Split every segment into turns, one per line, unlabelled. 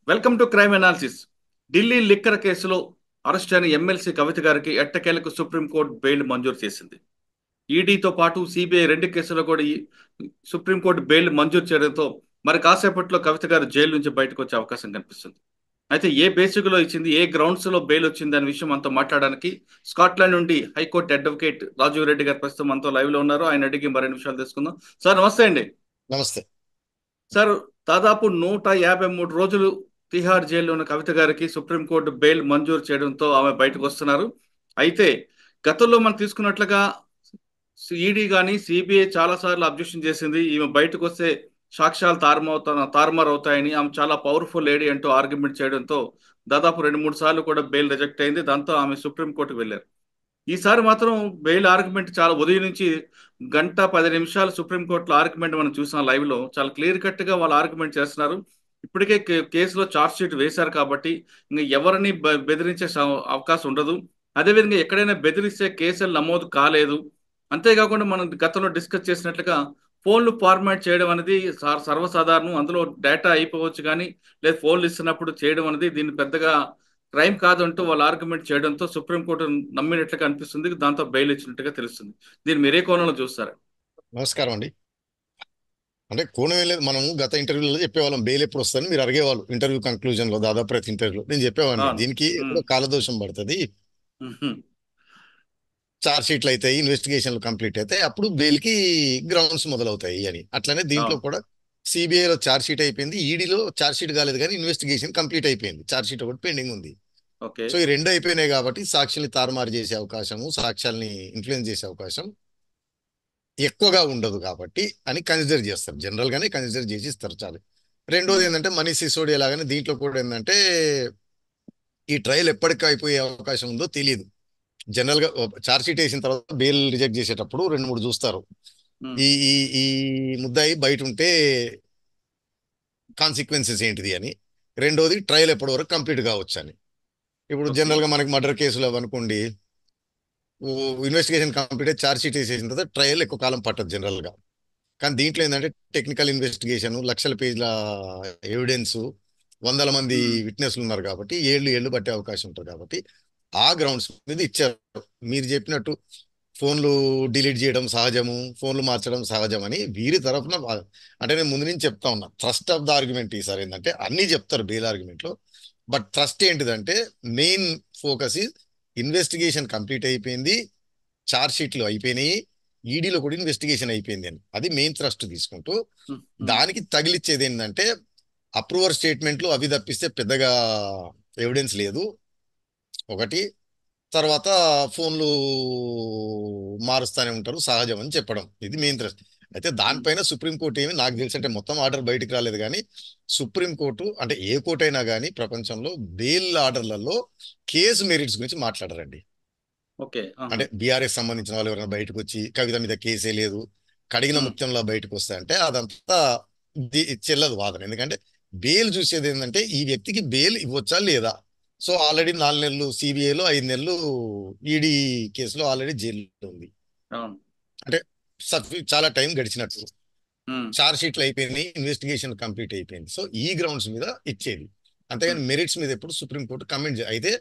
Welcome to crime analysis. Delhi liquor కేసులో arrest అయిన MLC కవిత గారికి ఎట్టకేలకు సుప్రీంకోర్టు బెయిల్ మంజూరు చేసింది. ఈడీతో పాటు సిబిఐ రెండు కేసుల్లో కూడా ఈ సుప్రీంకోర్టు బెయిల్ మంజూరు చేయడంతో మరి కాసేపట్లో కవిత గారు జైలు నుంచి బయటకు వచ్చే అవకాశం కనిపిస్తుంది. అయితే ఏ బేసిక్ లో ఇచ్చింది, ఏ గ్రౌండ్స్ లో బెయిల్ వచ్చింది అనే విషయం మనతో మాట్లాడడానికి స్కాట్లాండ్ నుండి హైకోర్టు అడ్వకేట్ రాజీవ్ రెడ్డి గారు ప్రస్తుతం మనతో లైవ్ లో ఉన్నారు. ఆయన అడిగి మరిన్ని విషయాలు తెలుసుకుందాం. సార్ నమస్తే అండి.
నమస్తే.
సార్, దాదాపు 153 రోజులు తిహార్ జైల్లో ఉన్న కవిత గారికి సుప్రీంకోర్టు బెయిల్ మంజూరు చేయడంతో ఆమె బయటకు వస్తున్నారు. అయితే గతంలో మనం తీసుకున్నట్లుగా ఈడీ కానీ సిబిఐ చాలా సార్లు అబ్జెక్షన్ చేసింది. ఈమె బయటకు వస్తే సాక్ష్యాలు తారుమారు అవుతాయని, ఆమె చాలా పవర్ఫుల్ లేడీ అంటూ ఆర్గ్యుమెంట్ చేయడంతో దాదాపు 2-3 సార్లు కూడా బెయిల్ రిజెక్ట్ అయింది. దాంతో ఆమె సుప్రీంకోర్టుకు వెళ్ళారు. ఈసారి మాత్రం బెయిల్ ఆర్గ్యుమెంట్ చాలా ఉదయం నుంచి 1 గంట 10 నిమిషాలు సుప్రీంకోర్టులో ఆర్గ్యుమెంట్ మనం చూసాం. లైవ్ లో చాలా క్లియర్ కట్ గా వాళ్ళు ఆర్గ్యుమెంట్ చేస్తున్నారు. ఇప్పటికే కేసులో చార్జ్ షీట్ వేశారు కాబట్టి ఇంకా ఎవరిని బెదిరించే అవకాశం ఉండదు. అదేవిధంగా ఎక్కడైనా బెదిరిస్తే కేసులు నమోదు కాలేదు. అంతేకాకుండా మనం గతంలో డిస్కస్ చేసినట్లుగా ఫోన్లు ఫార్మాట్ చేయడం అనేది సర్వసాధారణం. అందులో డేటా అయిపోవచ్చు కానీ, లేదు ఫోన్లు ఇస్తున్నప్పుడు చేయడం అనేది దీన్ని పెద్దగా క్రైమ్ కాదంటూ వాళ్ళు ఆర్గ్యుమెంట్ చేయడంతో సుప్రీంకోర్టు నమ్మినట్లుగా అనిపిస్తుంది. దాంతో బెయిల్ ఇచ్చినట్టుగా తెలుస్తుంది. దీన్ని మీరే కోణంలో చూస్తారు?
నమస్కారం అండి. అంటే కోణం ఏం లేదు, మనం గత ఇంటర్వ్యూలో చెప్పేవాళ్ళం బెయిల్ ఎప్పుడు వస్తుందని మీరు అడిగేవాళ్ళు. ఇంటర్వ్యూ కంక్లూజన్ లో దాదాపు ప్రతి ఇంటర్వ్యూలో నేను చెప్పేవాడిని
అవును.
దీనికి
ఉమ్,
ఎప్పుడో కాలదోషం పడుతుంది.
ఉహుం.
చార్జ్ షీట్లు అవుతాయి, ఇన్వెస్టిగేషన్లు కంప్లీట్ అవుతాయి, అప్పుడు బెయిల్ కి గ్రౌండ్స్ మొదలవుతాయి అని. అట్లనే దీంట్లో
అవును.
కూడా సిబిఐలో చార్జ్ షీట్ అయిపోయింది, ఈడీలో చార్జ్ షీట్ కాలేదు కానీ ఇన్వెస్టిగేషన్ కంప్లీట్ అయిపోయింది, చార్జ్ షీట్ ఒకటి పెండింగ్ ఉంది.
ఓకే.
సో ఈ రెండు అయిపోయినాయి కాబట్టి సాక్షుల్ని తారుమారు చేసే అవకాశము, సాక్ష్యాల్ని ఇన్ఫ్లుయెన్స్ చేసే అవకాశం ఎక్కువగా ఉండదు కాబట్టి అని కన్సిడర్ చేస్తారు. జనరల్ గానే కన్సిడర్ చేసి ఇస్తారు చాలు. రెండోది
ఉమ్,
ఏంటంటే మనీష్ సిసోడియా లాగానే దీంట్లో కూడా ఏంటంటే ఈ ట్రయల్ ఎప్పటికి అయిపోయే అవకాశం ఉందో తెలియదు. జనరల్ గా చార్జ్ షీట్ వేసిన తర్వాత బెయిల్ రిజెక్ట్ చేసేటప్పుడు రెండు మూడు చూస్తారు.
ఉమ్.
ఈ ఈ ఈ ముద్దాయి బయట ఉంటే కాన్సిక్వెన్సెస్ ఏంటిది అని. రెండోది ట్రయల్ ఎప్పటి వరకు కంప్లీట్ కావచ్చు అని. ఇప్పుడు
ఓకే.
జనరల్ గా మనకి మర్డర్ కేసులు అనుకోండి, ఇన్వెస్టిగేషన్ కంప్లీట్ అయ్యి చార్జ్ షీట్ వేసేసిన తర్వాత ట్రయల్ ఎక్కువ కాలం పట్టదు జనరల్ గా. కానీ దీంట్లో ఏంటంటే టెక్నికల్ ఇన్వెస్టిగేషన్, లక్షల పేజీల ఎవిడెన్స్, వందల మంది
ఉమ్,
విట్నెస్లు ఉన్నారు కాబట్టి ఏళ్ళు ఏళ్ళు పట్టే అవకాశం ఉంటుంది కాబట్టి ఆ గ్రౌండ్స్ మీద ఇచ్చారు. మీరు చెప్పినట్టు ఫోన్లు డిలీట్ చేయడం సహజము, ఫోన్లు మార్చడం సహజం అని వీరి తరఫున అంటే నేను ముందు నుంచి చెప్తా ఉన్నా. ట్రస్ట్ ఆఫ్ ద ఆర్గ్యుమెంట్ ఈసారి ఏంటంటే అన్ని చెప్తారు బెయిల్ ఆర్గ్యుమెంట్ లో, బట్ ట్రస్ట్ ఏంటిదంటే మెయిన్ ఫోకస్ ఇన్వెస్టిగేషన్ కంప్లీట్ అయిపోయింది, చార్జ్ షీట్లు అయిపోయినాయి, ఈడీలో కూడా ఇన్వెస్టిగేషన్ అయిపోయింది అని అది మెయిన్ థ్రస్ట్ తీసుకుంటూ
ఉమ్, ఉమ్.
దానికి తగిలిచ్చేది ఏంటంటే అప్రూవర్ స్టేట్మెంట్లు అవి తప్పిస్తే పెద్దగా ఎవిడెన్స్ లేదు ఒకటి. తర్వాత ఫోన్లు మారుస్తూనే ఉంటారు సహజం అని చెప్పడం, ఇది మెయిన్ థ్రస్ట్. అయితే
ఉమ్.
దానిపైన సుప్రీంకోర్టు ఏమి నాకు తెలిసి అంటే మొత్తం ఆర్డర్ బయటికి రాలేదు కానీ సుప్రీంకోర్టు అంటే ఏ కోర్టు అయినా కానీ ప్రపంచంలో బెయిల్ ఆర్డర్లలో కేసు మెరిట్స్ గురించి మాట్లాడరండి.
ఓకే. ఆహా.
అంటే బీఆర్ఎస్ సంబంధించిన వాళ్ళు ఎవరైనా బయటకు వచ్చి కవిత మీద కేసే లేదు, కడిగిన
ఉమ్,
ముత్యంలో బయటకు వస్తాయంటే అదంతా చెల్లదు వాదన. ఎందుకంటే బెయిల్ చూసేది ఏంటంటే ఈ వ్యక్తికి బెయిల్ ఇవ్వచ్చా లేదా. సో ఆల్రెడీ 4 నెలలు సిబిఐలో, 5 నెలలు ఈడీ కేసులో ఆల్రెడీ జైల్లో ఉంది.
అవును.
అంటే చాలా టైం గడిచినట్టు,
ఉమ్,
చార్జ్ షీట్లు అయిపోయినాయి, ఇన్వెస్టిగేషన్ కంప్లీట్ అయిపోయింది. సో ఈ గ్రౌండ్స్ మీద ఇచ్చేది. అంతేగాని
ఉమ్.
మెరిట్స్ మీద ఎప్పుడు సుప్రీంకోర్టు కమెంట్ అయితే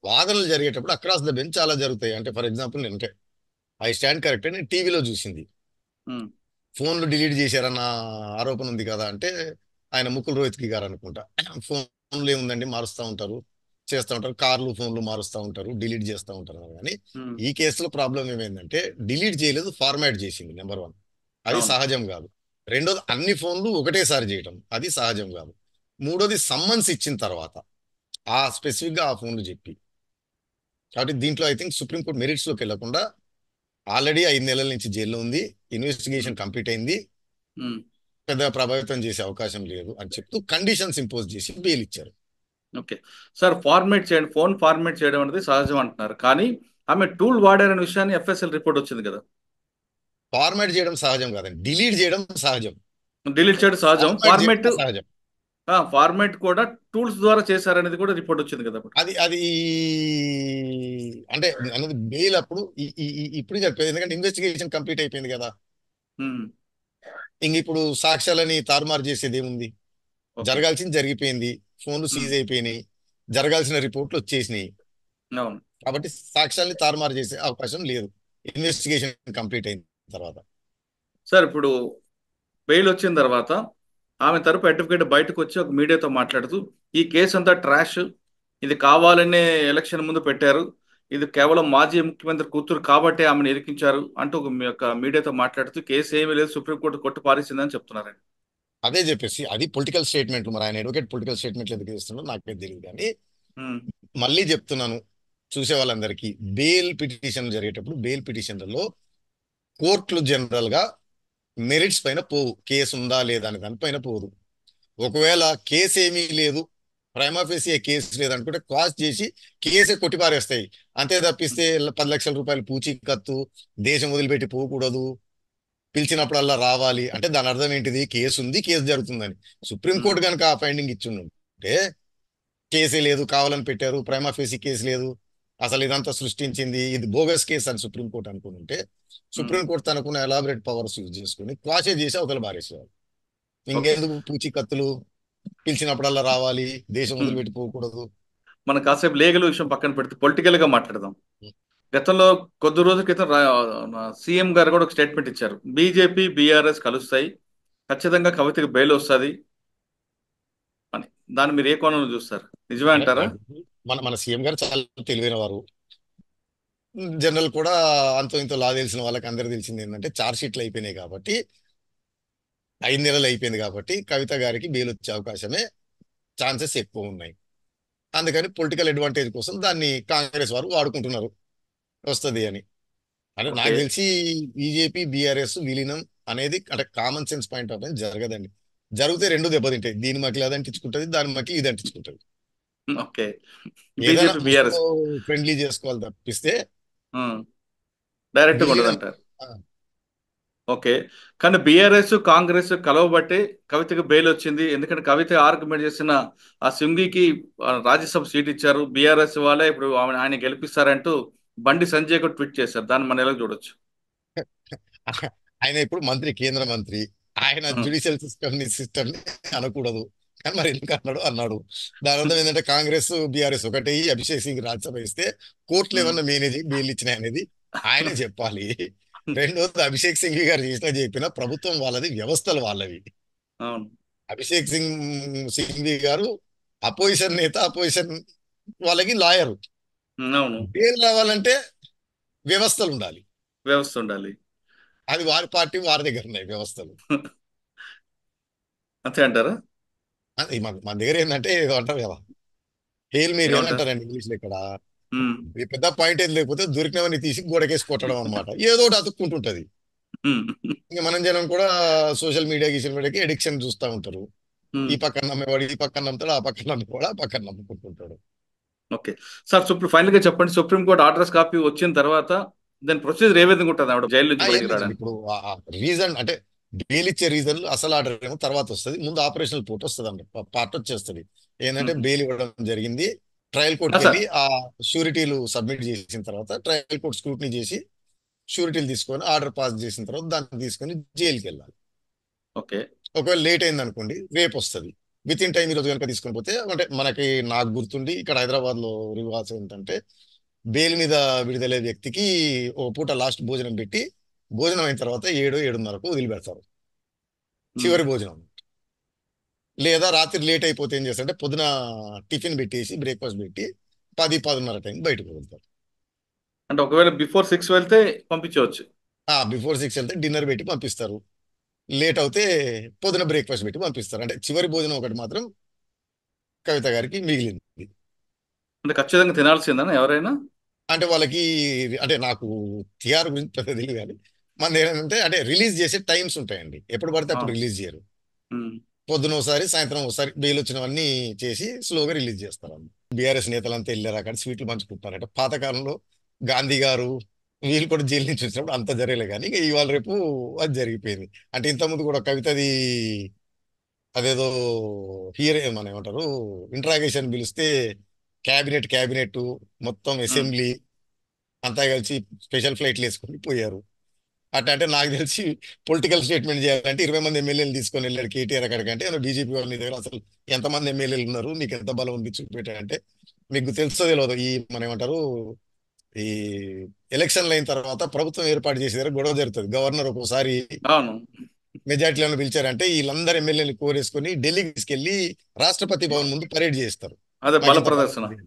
వాదనలు జరిగేటప్పుడు అక్రాస్ ద బెంచ్ చాలా జరుగుతాయి. అంటే ఫర్ ఎగ్జాంపుల్ నేను ఐ స్టాండ్ కరెక్ట్ నేను టీవీలో చూసింది,
ఉమ్.
ఫోన్లు డిలీట్ చేశారన్న ఆరోపణ ఉంది కదా అంటే ఆయన ముకుల్ రోహిత్కి గారు అనుకుంటా. ఫోన్లు ఏముందండి మారుస్తూ ఉంటారు, చేస్తూ ఉంటారు, కార్లు ఫోన్లు మారుస్తూ ఉంటారు, డిలీట్ చేస్తూ ఉంటారు కానీ
ఉమ్.
ఈ కేసులో ప్రాబ్లం ఏమైందంటే డిలీట్ చేయలేదు, ఫార్మాట్ చేసింది నెంబర్ వన్, అది
అవును.
సహజం కాదు. రెండోది అన్ని ఫోన్లు ఒకటేసారి చేయటం, అది సహజం కాదు. మూడోది సమ్మన్స్ ఇచ్చిన తర్వాత ఆ స్పెసిఫిక్ గా ఆ ఫోన్లు చెప్పి. కాబట్టి దీంట్లో ఐ థింక్ సుప్రీంకోర్టు మెరిట్స్ లోకి వెళ్లకుండా ఆల్రెడీ 5 నెలల నుంచి జైల్లో ఉంది,
ఉమ్,
ఇన్వెస్టిగేషన్ కంప్లీట్ అయింది,
ఉమ్.
పెద్దగా ప్రభావితం చేసే అవకాశం లేదు అని చెప్తూ కండిషన్స్ ఇంపోజ్ చేసి బెయిల్ ఇచ్చారు.
ఓకే. సార్, ఫార్మేట్ చేయండి, ఫోన్ ఫార్మేట్ చేయడం అనేది సహజం అంటున్నారు. కానీ ఆమె టూల్ వాడారనే విషయాన్ని ఎఫ్ఎస్ఎల్ రిపోర్ట్ వచ్చింది కదా.
ఫార్మాట్ చేయడం సహజం కాదండి, డిలీట్ చేయడం సహజం.
డిలీట్ చేయడం సహజం.
ఫార్మాట్
ఫార్మేట్
చేయడం సహజం.
ఫార్మేట్ కూడా టూల్స్ ద్వారా చేశారనేది కూడా రిపోర్ట్ వచ్చింది కదా అప్పుడు.
అది అది అంటే అనేది బెయిల్ అప్పుడు ఇప్పుడు చెప్పేది, ఎందుకంటే ఇన్వెస్టిగేషన్ కంప్లీట్ అయిపోయింది కదా.
ఉమ్.
ఇంక ఇప్పుడు సాక్ష్యాలని తారుమారు చేసేది ఏముంది,
ఓకే.
జరగాల్సింది జరిగిపోయింది. ఫోన్లు
ఉమ్,
సీజ్ అయిపోయినాయి, జరగాల్సిన రిపోర్ట్లు వచ్చేసినాయి.
అవును.
కాబట్టి సాక్ష్యాల్ని తారుమారు చేసే అవకాశం లేదు ఇన్వెస్టిగేషన్ కంప్లీట్ అయిన తర్వాత.
సార్ ఇప్పుడు బెయిల్ వచ్చిన తర్వాత ఆమె తరపు అడ్వకేట్ బయటకు వచ్చి ఒక మీడియాతో మాట్లాడుతూ ఈ కేసు అంతా ట్రాష్, ఇది కావాలనే ఎలక్షన్ ముందు పెట్టారు, ఇది కేవలం మాజీ ముఖ్యమంత్రి కూతురు కాబట్టి ఆమెను ఇరికించారు అంటూ ఒక మీ యొక్క మీడియాతో మాట్లాడుతూ కేసు ఏమీ లేదు, సుప్రీంకోర్టు కొట్టు పారేసిందని చెప్తున్నారండి.
అదే చెప్పేసి అది పొలిటికల్ స్టేట్మెంట్లు. మరి ఆయన అడ్వకేట్ పొలిటికల్ స్టేట్మెంట్లు ఎందుకు ఇస్తున్నారో నాకే తెలియదు. కానీ
ఉమ్,
మళ్ళీ చెప్తున్నాను చూసే వాళ్ళందరికీ, బెయిల్ పిటిషన్ జరిగేటప్పుడు బెయిల్ పిటిషన్లలో కోర్టులు జనరల్ గా మెరిట్స్ పైన పోవు, కేసు ఉందా లేదా అనే దానిపైన పోదు. ఒకవేళ కేసు ఏమీ లేదు, ప్రైమా ఫేసి కేసు లేదనుకుంటే క్వాష్ చేసి కేసే కొట్టిపారేస్తాయి. అంతే తప్పిస్తే 10 లక్షల రూపాయలు పూచీకత్తు, దేశం వదిలిపెట్టి పోకూడదు, పిలిచినప్పుడల్లా రావాలి అంటే దాని అర్థం ఏంటిది? కేసు ఉంది, కేసు జరుగుతుందని.
ఉమ్,
సుప్రీంకోర్టు కనుక ఆ ఫైండింగ్ ఇచ్చిందంటే కేసే లేదు, కావాలని పెట్టారు, ప్రైమా ఫేసి కేసు లేదు, అసలు ఇదంతా సృష్టించింది ఇది బోగస్ కేసు అని సుప్రీంకోర్టు అనుకుని ఉంటే,
ఉమ్,
సుప్రీంకోర్టు తనకున్న ఎలాబరేట్ పవర్స్ యూజ్ చేసుకుని క్వాషే చేసి అవతల బారేసేవారు.
ఓకే.
ఇంకెందుకు పూచీకత్తులు, పిలిచినప్పుడల్లా రావాలి, దేశం
ఉమ్,
వదిలిపెట్టి పోకూడదు.
మనం కాసేపు లీగల్ విషయం పక్కన పెడితే పొలిటికల్ గా మాట్లాడదాం. గతంలో కొద్ది రోజుల క్రితం సీఎం గారు కూడా ఒక స్టేట్మెంట్ ఇచ్చారు, బీజేపీ బీఆర్ఎస్ కలుస్తాయి, ఖచ్చితంగా కవితకి బెయిల్ వస్తుంది అని. దాన్ని మీరు ఏ కోణంలో చూస్తారు? నిజమే
అంటే
అంటారా?
నాకు మన మన సీఎం గారు చాలా తెలివైన వారు. జనరల్ కూడా అంతో ఇంతో లా తెలిసిన వాళ్ళకి అందరూ తెలిసింది ఏంటంటే చార్జ్ షీట్లు అయిపోయినాయి కాబట్టి, 5 నెలలు అయిపోయింది కాబట్టి కవిత గారికి బెయిల్ వచ్చే అవకాశమే ఛాన్సెస్ ఎక్కువ ఉన్నాయి. అందుకని పొలిటికల్ అడ్వాంటేజ్ కోసం దాన్ని కాంగ్రెస్ వారు వాడుకుంటున్నారు వస్తుంది అని. అంటే
ఓకే.
నాకు తెలిసి బీజేపీ బీఆర్ఎస్ విలీనం అనేది అంటే common sense point of view జరగదండి. జరిగితే రెండు దెబ్బతింటాయి, దీని మకి అది అంటించుకుంటుంది, దాని మకి ఇది అంటించుకుంటుంది.
ఓకే.
ఏదైనా
బీజేపీ
ముసుగులో
బీఆర్ఎస్
ఫ్రెండ్లీ చేసుకోవాలి తప్పిస్తే
డైరెక్ట్గా ఉండదు
విలీనం.
అంటారు.
ఆ,
ఓకే. కానీ బీఆర్ఎస్ కాంగ్రెస్ కలవబట్టే కవితకు బెయిల్ వచ్చింది. ఎందుకంటే కవిత ఆర్గ్యుమెంట్ చేసిన ఆ సింగికి రాజ్యసభ సీట్ ఇచ్చారు, బీఆర్ఎస్ వాళ్ళే ఇప్పుడు ఆయన గెలిపిస్తారంటూ బండి సంజయ్ కూడా ట్వీట్ చేశారు. దాన్ని మనం ఎలా చూడొచ్చు?
ఆయన ఇప్పుడు మంత్రి, కేంద్ర మంత్రి. ఆయన
ఉమ్,
జ్యుడిషియల్ సిస్టమ్ అనకూడదు, కానీ మరి ఎందుకు అన్నాడు అన్నాడు. దాని అర్థం ఏంటంటే కాంగ్రెస్ బీఆర్ఎస్ ఒకటి, అభిషేక్ సింగ్ రాజ్యసభ ఇస్తే కోర్టులు
ఉమ్.
ఏమన్నా మేనేజ్ బెయిల్ ఇచ్చినాయి అనేది ఆయనే చెప్పాలి. రెండోది, అభిషేక్ సింగ్ గారు చేసినా చెప్పినా ప్రభుత్వం వాళ్ళది, వ్యవస్థలు వాళ్ళవి.
అవును.
అభిషేక్ సింఘ్వి గారు అపోజిషన్ నేత, అపోజిషన్ వాళ్ళకి లాయరు.
అవును.
బెయిల్ రావాలంటే వ్యవస్థలు ఉండాలి.
వ్యవస్థ ఉండాలి.
అది వారి పార్టీ వారి దగ్గర ఉన్నాయి వ్యవస్థలు.
అంతే అంటారా?
అది మన దగ్గర ఏంటంటే ఏదో అంటారు కదా, హెయిల్ మేరీ అని
ఏమంటారు?
అంటారండి ఇంగ్లీష్ లో. ఇక్కడ
ఉమ్,
ఈ పెద్ద పాయింట్ ఏం లేకపోతే దొరికినవన్నీ తీసి గోడకేసి కొట్టడం అనమాట, ఏదో ఒకటి అతుక్కుంటుంటది.
ఉమ్,
ఇంకా మనం జనం కూడా సోషల్ మీడియాకి ఎడిక్షన్ చూస్తూ ఉంటారు.
ఉమ్.
ఈ పక్కన నమ్మేవాడు ఈ పక్కన నమ్ముతాడు, ఆ పక్కన నమ్మేవాడు ఆ పక్కన నమ్ముకుంటుంటాడు.
ఓకే. సార్ ఫైనల్ గా చెప్పండి, సుప్రీంకోర్టు ఆర్డర్స్ కాపీ వచ్చిన తర్వాత దాని ప్రొసీజర్ ఏ విధంగా ఉంటుంది ఆవిడ జైలు నుంచి
ఏం
బయటికి
లేదండి,
రావడానికి?
ఇప్పుడు రీజన్ అంటే బెయిల్ ఇచ్చే రీజన్ అసలు ఆర్డర్ ఏమో తర్వాత వస్తుంది, ముందు ఆపరేషనల్ పోర్ట్ వస్తుంది అండి, పార్ట్ వచ్చేస్తుంది. ఏంటంటే
ఉమ్.
బెయిల్ ఇవ్వడం జరిగింది, ట్రయల్ కోర్టుకి
సార్.
వెళ్ళి ఆ షూరిటీలు సబ్మిట్ చేసిన తర్వాత ట్రయల్ కోర్ట్ స్క్రూటినీ చేసి షూరిటీలు తీసుకొని ఆర్డర్ పాస్ చేసిన తర్వాత దాన్ని తీసుకొని జైలుకి వెళ్ళాలి.
ఓకే.
ఒకవేళ లేట్ అయింది అనుకోండి రేపు వస్తుంది. విత్ ఇన్ టైం ఈరోజు కనుక తీసుకొని పోతే, అంటే మనకి నాకు గుర్తుండి ఇక్కడ హైదరాబాద్ లో రివాజ్ ఏంటంటే, బెయిల్ మీద విడుదలయ్యే వ్యక్తికి ఓ పూట లాస్ట్ భోజనం పెట్టి, భోజనం అయిన తర్వాత 7, 7:30కు వదిలిపెడతారు,
ఉమ్.
చివరి భోజనం. లేదా రాత్రి లేట్ అయిపోతే ఏం చేస్తారంటే పొద్దున టిఫిన్ పెట్టేసి బ్రేక్ఫాస్ట్ పెట్టి 10, 10:30 టైం బయటకు వెళ్తారు.
అంటే ఒకవేళ బిఫోర్ 6 వెళ్తే పంపించవచ్చు.
బిఫోర్ 6 వెళ్తే డిన్నర్ పెట్టి పంపిస్తారు. లేట్ అవుతే పొద్దున బ్రేక్ఫాస్ట్ పెట్టి పంపిస్తారు. అంటే చివరి భోజనం ఒకటి మాత్రం కవిత గారికి మిగిలింది.
అంటే ఖచ్చితంగా తినాల్సిందేనా ఎవరైనా?
అంటే వాళ్ళకి, అంటే నాకు టిఆర్ గురించి పెద్ద తెలియదు కానీ మన ఏంటంటే అంటే రిలీజ్ చేసే టైమ్స్ ఉంటాయండి, ఎప్పుడు పడితే
ఆ.
అప్పుడు రిలీజ్ చేయరు.
ఉమ్.
పొద్దున ఒకసారి సాయంత్రం ఒకసారి బెయిల్ వచ్చినవన్నీ చేసి స్లోగా రిలీజ్ చేస్తారు. బీఆర్ఎస్ నేతలంతా వెళ్ళారు అక్కడ స్వీట్లు పంచుకుంటున్నారు. అంటే పాతకాలంలో గాంధీ గారు వీళ్ళు కూడా జైలు నుంచి వచ్చినప్పుడు అంత జరగలే, కానీ ఇక ఇవాళ రేపు అది జరిగిపోయింది. అంటే ఇంతకుముందు కూడా కవితది అదేదో మన ఏమంటారు, ఇంట్రాగేషన్ పిలిస్తే క్యాబినెట్ మొత్తం
ఉమ్.
అసెంబ్లీ అంతా కలిసి స్పెషల్ ఫ్లైట్లు వేసుకొని పోయారు. అట్లా అంటే నాకు తెలిసి పొలిటికల్ స్టేట్మెంట్ చేయాలంటే 20 మంది ఎమ్మెల్యేలు తీసుకొని వెళ్ళాడు కేటీఆర్ అక్కడికంటే బీజేపీ వాళ్ళు నీ దగ్గర అసలు ఎంతమంది ఎమ్మెల్యేలు ఉన్నారు, నీకు ఎంత బలం ఉంది చూపెట్టాడంటే మీకు తెలుసో తెలియదు. ఈ మన ఏమంటారు, ఈ ఎలక్షన్లు అయిన తర్వాత ప్రభుత్వం ఏర్పాటు చేసే దగ్గర గొడవ జరుగుతుంది. గవర్నర్ ఒక్కోసారి
అవును.
మెజార్టీలను పిలిచారంటే వీళ్ళందరూ ఎమ్మెల్యేలు కోరేసుకొని ఢిల్లీకి తీసుకెళ్లి రాష్ట్రపతి భవన్ ముందు పరేడ్ చేస్తారు.
అదే
మాకు
బల
ఇంత బలం
ప్రదర్శన.
ఉంది.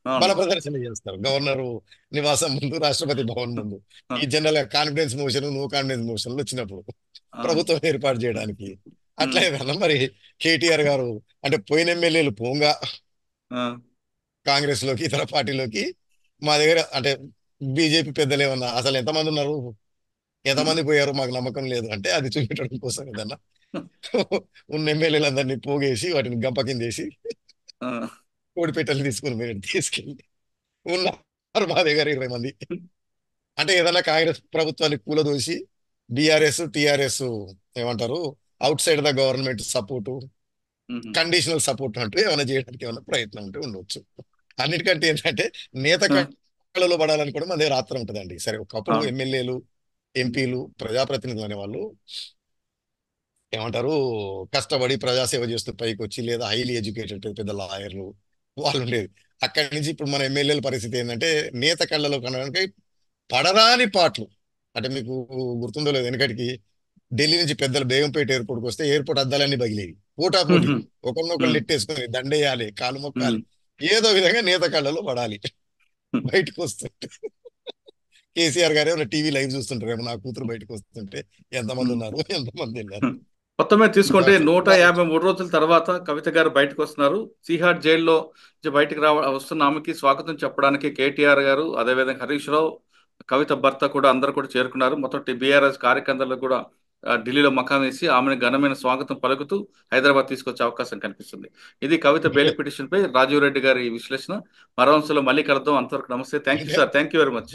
అవును.
బల ప్రదర్శన చేస్తారు గవర్నరు నివాసం ముందు, రాష్ట్రపతి భవన్ ముందు.
ఆ,
ఈ general confidence motion, no confidence మోషన్లు వచ్చినప్పుడు
అవును.
ప్రభుత్వం ఏర్పాటు చేయడానికి అట్లా
ఉమ్,
ఏదన్నా మరి కేటీఆర్ గారు అంటే పోయిన ఎమ్మెల్యేలు పోంగా
ఆ,
కాంగ్రెస్ లోకి ఇతర పార్టీలోకి మా దగ్గర అంటే బీజేపీ పెద్దలు ఏమన్నా అసలు ఎంతమంది ఉన్నారు, ఎంతమంది పోయారు మాకు నమ్మకం లేదు అంటే అది చూపించడం కోసం ఏదన్నా ఉన్న ఎమ్మెల్యేలందరినీ పోగేసి వాటిని గంప కిందేసి
ఆ,
కోడి పెట్టెలు తీసుకుని మీరు తీసుకెళ్ళి ఉన్నారు మా దగ్గర 20 మంది. అంటే ఏదైనా కాంగ్రెస్ ప్రభుత్వాన్ని కూలదోసి బీఆర్ఎస్ టిఆర్ఎస్ ఏమంటారు out side the government support,
um,
conditional support అంటూ ఏమైనా చేయడానికి ఏమైనా ప్రయత్నం ఉంటే ఉండొచ్చు. అన్నిటికంటే ఏంటంటే నేత
ఆ,
కళలో పడాలని కూడా మన దగ్గర ఆత్రం ఉంటుందండి. సరే ఒకప్పుడు
అవును.
ఎమ్మెల్యేలు ఎంపీలు ప్రజాప్రతినిధులు అనేవాళ్ళు ఏమంటారు కష్టపడి ప్రజాసేవ చేస్తూ పైకి వచ్చి లేదా హైలీ ఎడ్యుకేటెడ్ పెద్ద పెద్ద లాయర్లు వాళ్ళు ఉండేది. అక్కడి నుంచి ఇప్పుడు మన ఎమ్మెల్యేల పరిస్థితి ఏంటంటే నేత కళ్ళలో కనడానికి పడరాని పాటలు. అంటే మీకు గుర్తుందో లేదు వెనకటికి ఢిల్లీ నుంచి పెద్దలు బేగంపేట ఎయిర్పోర్ట్కి వస్తే ఎయిర్పోర్ట్ అద్దాలన్నీ పగిలేవి పోటాపోటీకి.
ఉమ్,
ఒకరినొకరు
ఉమ్,
నెట్టేసుకొని దండేయాలి, కాలు మొక్కాలి,
ఉమ్,
ఏదో విధంగా నేత కళ్ళలో పడాలి.
ఉమ్,
బయటకు వస్తుంటే కేసీఆర్ గారు ఏమైనా టీవీ లైవ్ చూస్తుంటారేమో నా కూతురు బయటకు వస్తుంటే ఎంతమంది
ఉమ్.
ఉన్నారు, ఎంతమంది వెళ్ళారు.
మొత్తం మీద
ఇంకా
తీసుకుంటే నూట
అట్లా
యాభై మూడు రోజుల తర్వాత కవిత గారు బయటకు వస్తున్నారు. తీహార్ జైల్లో నుంచి బయటకు వస్తున్న ఆమెకి స్వాగతం చెప్పడానికి కేటీఆర్ గారు, అదేవిధంగా హరీష్ రావు, కవిత భర్త కూడా అందరు కూడా చేరుకున్నారు. మొత్తం బీఆర్ఎస్ కార్యకర్తలు కూడా ఢిల్లీలో మకాం వేసి ఆమెను ఘనమైన స్వాగతం పలుకుతూ హైదరాబాద్ తీసుకొచ్చే అవకాశం కనిపిస్తుంది. ఇది కవిత బెయిల్ పిటిషన్ పై రాజీవ్ రెడ్డి గారి విశ్లేషణ. మరో అంశంలో మళ్ళీ కలుద్దాం. అంతవరకు నమస్తే. థ్యాంక్ యూ
అంటే
sir. Thank you very much.